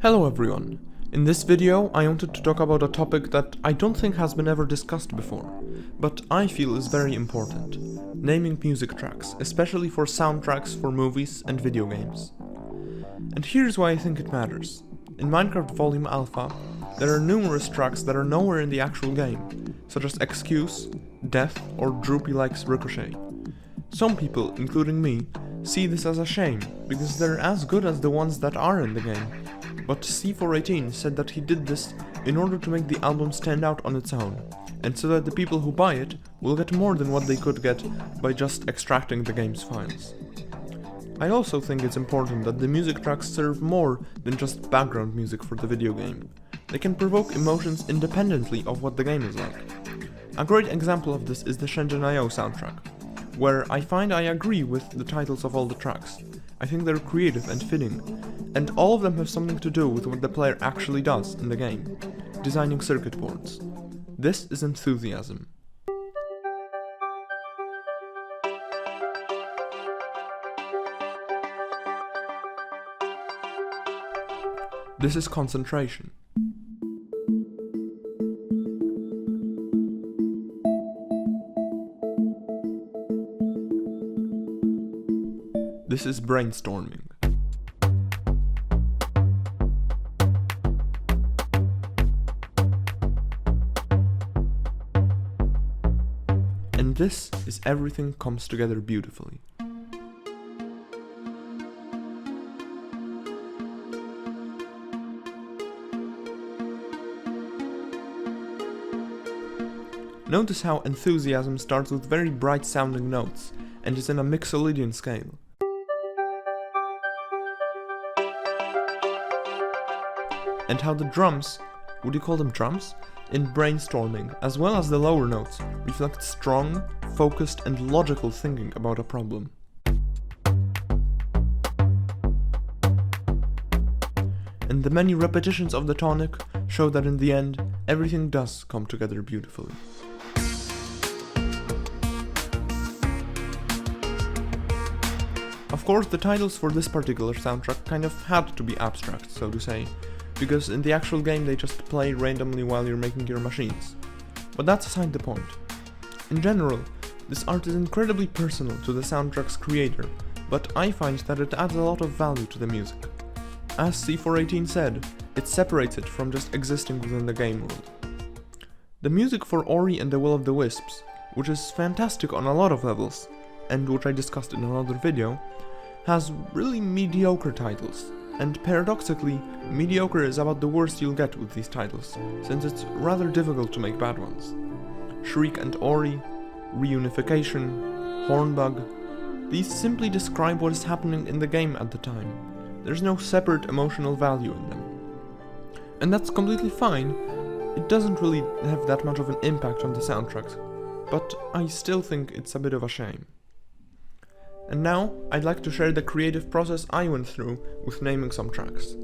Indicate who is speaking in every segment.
Speaker 1: Hello everyone. In this video I wanted to talk about a topic that I don't think has been ever discussed before, but I feel is very important: naming music tracks, especially for soundtracks for movies and video games. And here's why I think it matters. In Minecraft Volume Alpha, there are numerous tracks that are nowhere in the actual game, such as Excuse, Death, or Droopy Likes Ricochet. Some people, including me, see this as a shame, because they're as good as the ones that are in the game. But C418 said that he did this in order to make the album stand out on its own, and so that the people who buy it will get more than what they could get by just extracting the game's files. I also think it's important that the music tracks serve more than just background music for the video game. They can provoke emotions independently of what the game is like. A great example of this is the ShenZhen I soundtrack, where I find I agree with the titles of all the tracks. I think they're creative and fitting, and all of them have something to do with what the player actually does in the game, designing circuit boards. This is enthusiasm. This is concentration. This is brainstorming. And this is everything comes together beautifully. Notice how enthusiasm starts with very bright sounding notes and is in a mixolydian scale. And how the drums, would you call them drums? In brainstorming, as well as the lower notes, reflect strong, focused and logical thinking about a problem. And the many repetitions of the tonic show that in the end, everything does come together beautifully. Of course, the titles for this particular soundtrack kind of had to be abstract, so to say, because in the actual game they just play randomly while you're making your machines. But that's aside the point. In general, this art is incredibly personal to the soundtrack's creator, but I find that it adds a lot of value to the music. As C418 said, it separates it from just existing within the game world. The music for Ori and the Will of the Wisps, which is fantastic on a lot of levels, and which I discussed in another video, has really mediocre titles. And paradoxically, mediocre is about the worst you'll get with these titles, since it's rather difficult to make bad ones. Shriek and Ori, Reunification, Hornbug, these simply describe what is happening in the game at the time. There's no separate emotional value in them. And that's completely fine. It doesn't really have that much of an impact on the soundtracks, but I still think it's a bit of a shame. And now, I'd like to share the creative process I went through with naming some tracks.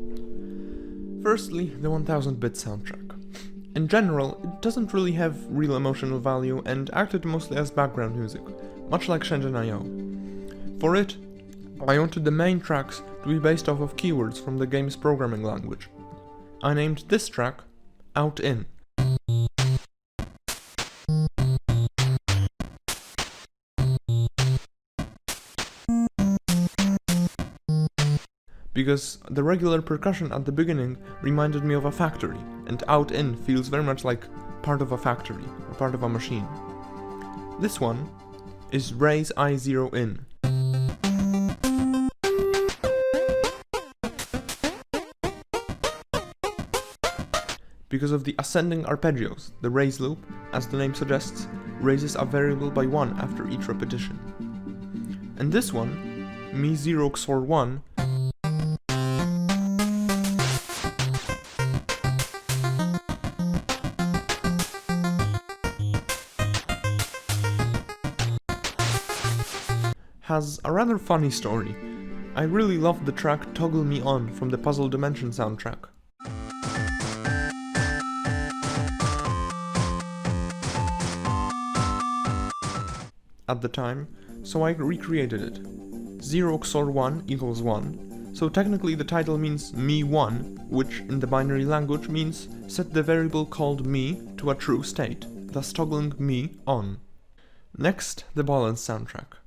Speaker 1: Firstly, the 1000-bit soundtrack. In general, it doesn't really have real emotional value and acted mostly as background music, much like ShenZhen I. For it, I wanted the main tracks to be based off of keywords from the game's programming language. I named this track Out In. Because the regular percussion at the beginning reminded me of a factory, and Out In feels very much like part of a factory, or part of a machine. This one is Raise I0 In. Because of the ascending arpeggios, the raise loop, as the name suggests, raises a variable by 1 after each repetition. And this one, Mi0 XOR 1, has a rather funny story. I really loved the track Toggle Me On from the Puzzle Dimension soundtrack. at the time, so I recreated it. 0 XOR 1 equals 1, so technically the title means me1, which in the binary language means set the variable called me to a true state, thus toggling me on. Next, the Ballance soundtrack.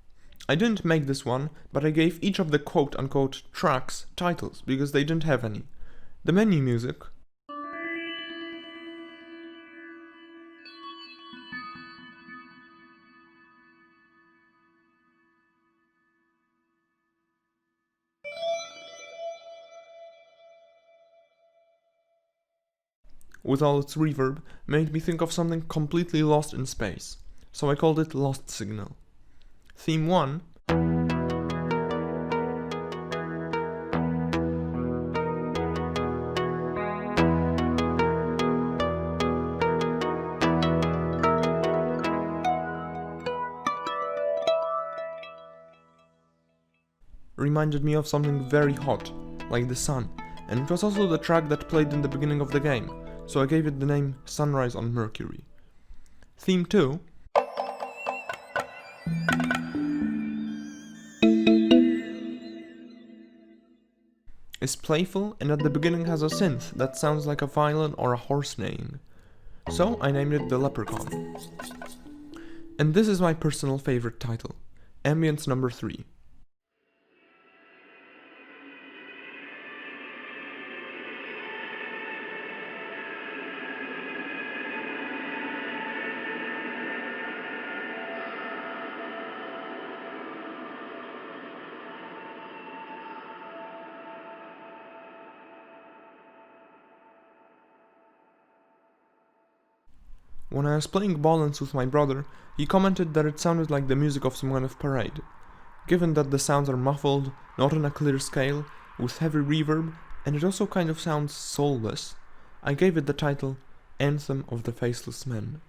Speaker 1: I didn't make this one, but I gave each of the quote-unquote tracks titles, because they didn't have any. The menu music with all its reverb made me think of something completely lost in space, so I called it Lost Signal. Theme 1 reminded me of something very hot, like the sun, and it was also the track that played in the beginning of the game, so I gave it the name Sunrise on Mercury. Theme 2 is playful and at the beginning has a synth that sounds like a violin or a horse neighing, so I named it the Leprechaun. And this is my personal favorite title, Ambience number 3. When I was playing Ballance with my brother, he commented that it sounded like the music of some kind of parade. Given that the sounds are muffled, not on a clear scale, with heavy reverb, and it also kind of sounds soulless, I gave it the title Anthem of the Faceless Men.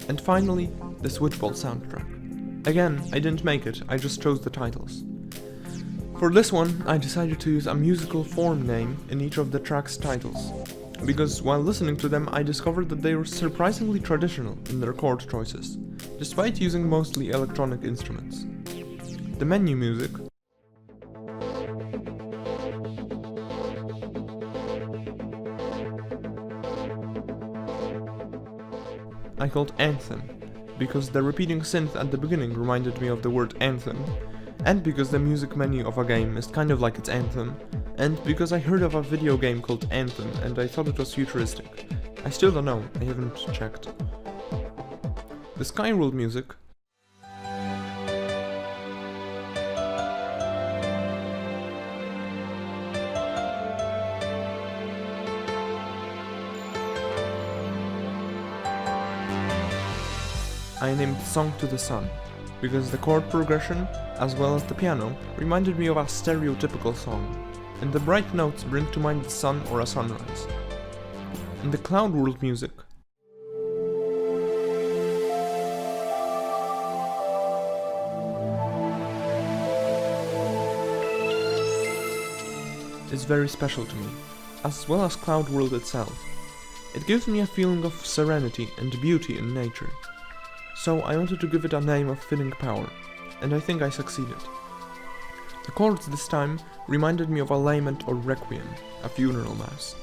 Speaker 1: And finally, the Switchball soundtrack. Again, I didn't make it, I just chose the titles. For this one, I decided to use a musical form name in each of the track's titles, because while listening to them I discovered that they were surprisingly traditional in their chord choices, despite using mostly electronic instruments. The menu music I called Anthem, because the repeating synth at the beginning reminded me of the word anthem, and because the music menu of a game is kind of like its anthem, and because I heard of a video game called Anthem and I thought it was futuristic. I still don't know, I haven't checked. The Skyworld music I named Song to the Sun, because the chord progression, as well as the piano, reminded me of a stereotypical song, and the bright notes bring to mind the sun or a sunrise. And the Cloud World music is very special to me, as well as Cloud World itself. It gives me a feeling of serenity and beauty in nature. So I wanted to give it a name of fitting power, and I think I succeeded. The chords this time reminded me of a lament or requiem, a funeral mass.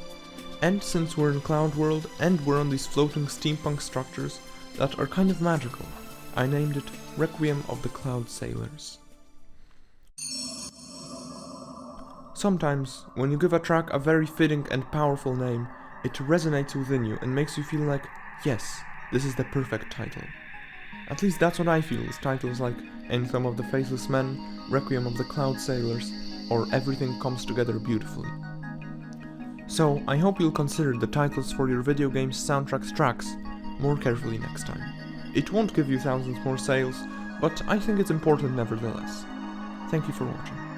Speaker 1: And since we're in Cloud World and we're on these floating steampunk structures that are kind of magical, I named it Requiem of the Cloud Sailors. Sometimes, when you give a track a very fitting and powerful name, it resonates within you and makes you feel like, yes, this is the perfect title. At least that's what I feel with titles like Anthem of the Faceless Men, Requiem of the Cloud Sailors, or Everything Comes Together Beautifully. So, I hope you'll consider the titles for your video game's soundtrack's tracks more carefully next time. It won't give you thousands more sales, but I think it's important nevertheless. Thank you for watching.